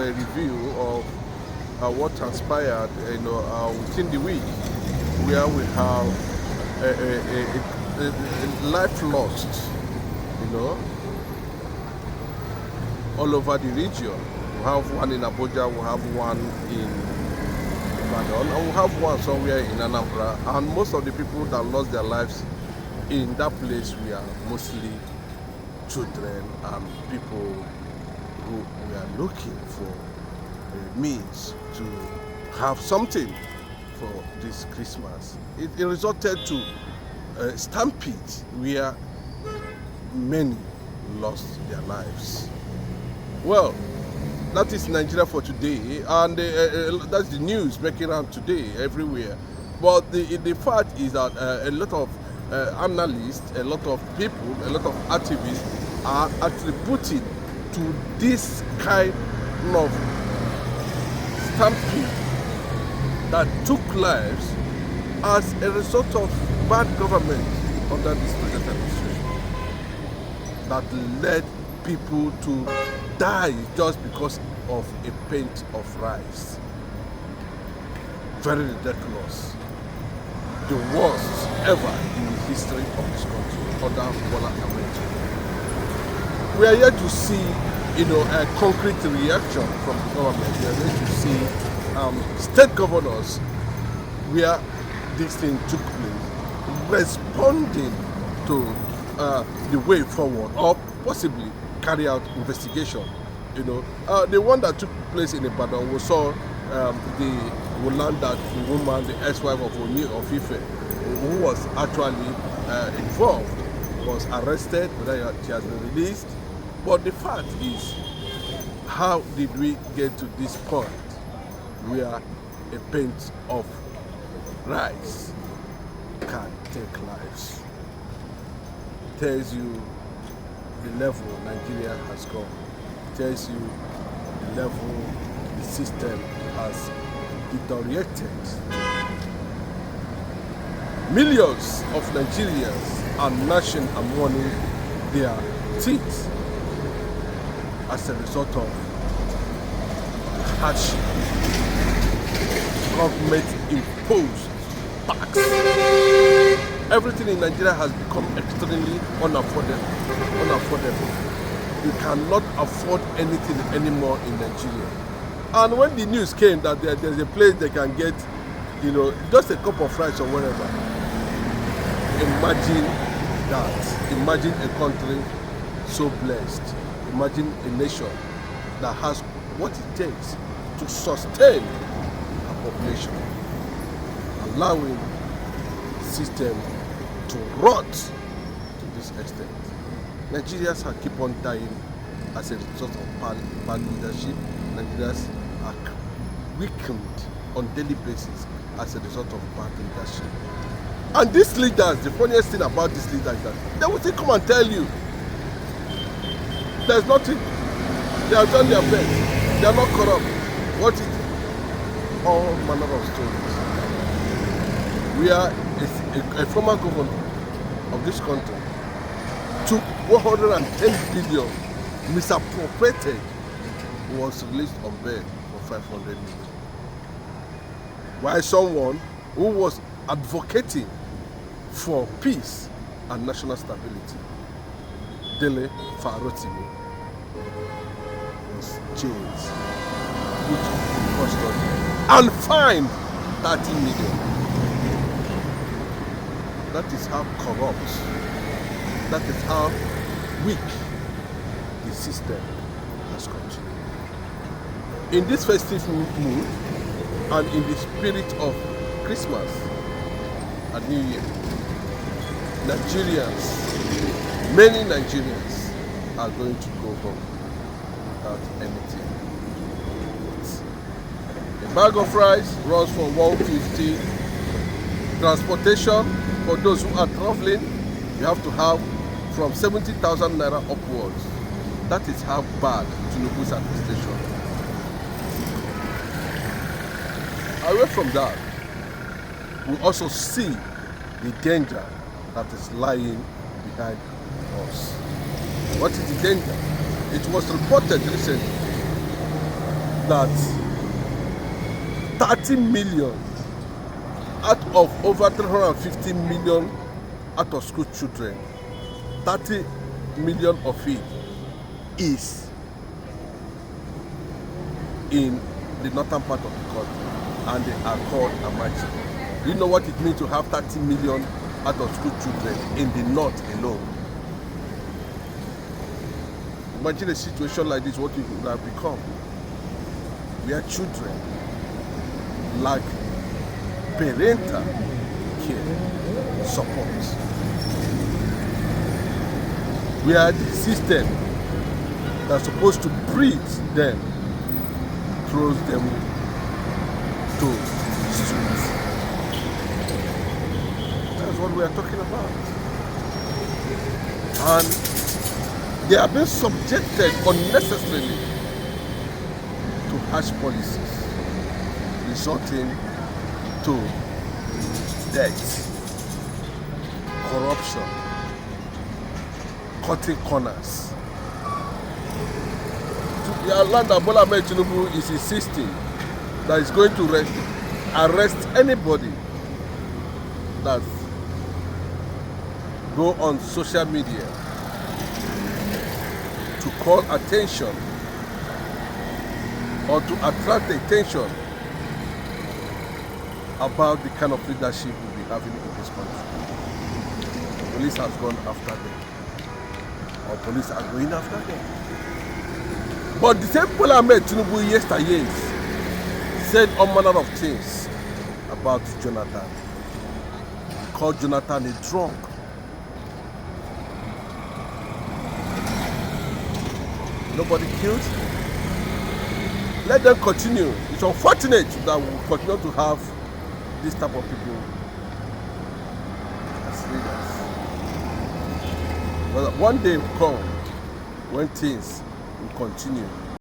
a review of what transpired, within the week, where we have a life lost, all over the region. We have one in Abuja, we have one in Ibadan, and we have one somewhere in Anambra. And most of the people that lost their lives in that place were mostly children and people who were looking for a means to have something for this Christmas. It resulted to a stampede where many lost their lives. Well, that is Nigeria for today, and that's the news making around today everywhere. But the fact is that a lot of analysts, a lot of people, a lot of activists are attributing to this kind of stampede that took lives as a result of bad government under this present administration that led people to die just because of a pint of rice. Very ridiculous. The worst ever in the history of this country under Bola Ahmed. We are yet to see, a concrete reaction from the government. We are yet to see state governors where this thing took place responding to the way forward, or possibly carry out investigation. The one that took place in Ibadan, we saw we learned that the woman, the ex-wife of Oni of Ife, who was actually involved, was arrested, whether she has been released. But the fact is, how did we get to this point where a pint of rice can take lives? It tells you the level Nigeria has gone. It tells you the level the system has deteriorated. Millions of Nigerians are gnashing and mourning their teeth as a result of hardship, government imposed tax. Everything in Nigeria has become extremely unaffordable. You cannot afford anything anymore in Nigeria. And when the news came that there's a place they can get, just a cup of rice or whatever, imagine that. Imagine a country so blessed. Imagine a nation that has what it takes to sustain a population, allowing the system to rot to this extent. Nigerians are keep on dying as a result of bad leadership. Nigerians are weakened on daily basis as a result of bad leadership. And these leaders, the funniest thing about these leaders is that they will still come and tell you there's nothing. They have done their best. They are not corrupt. What is it? All manner of stories. We are a former governor of this country took 110 billion, misappropriated, was released on bail for 500 million. While someone who was advocating for peace and national stability, Dele Farotimi, was jailed, put in custody, and fined 30 million. That is how corrupt, that is how weak the system has come to. In this festive mood and in the spirit of Christmas and New Year, many Nigerians are going to go home without anything. A bag of rice runs for 150. Transportation for those who are traveling, you have to have from 70,000 naira upwards. That is how bad Tinubu's administration. Away from that, we also see the danger that is lying behind us. What is the danger? It was reported recently that 30 million out of over 350 million out of school children, 30 million of it is in the northern part of the country, and they are called Amachi. Do you know what it means to have 30 million out of school children in the north alone? Imagine a situation like this, what it would have become. Where children lack parental care, support. Where the system that's supposed to breed them throws them to the streets. That's what we are talking about. And they are being subjected unnecessarily to harsh policies, resulting to death, corruption, cutting corners. The land that Bola Ahmed Tinubu is insisting that is going to arrest anybody that go on social media to call attention or to attract attention about the kind of leadership we'll be having in this country. The police has gone after them, or police are going after them. But the same Bola Ahmed Tinubu yesterday said all manner of things about Jonathan. He called Jonathan a drunk. Nobody killed. Let them continue. It's unfortunate that we continue to have this type of people as leaders. But one day will come when things will continue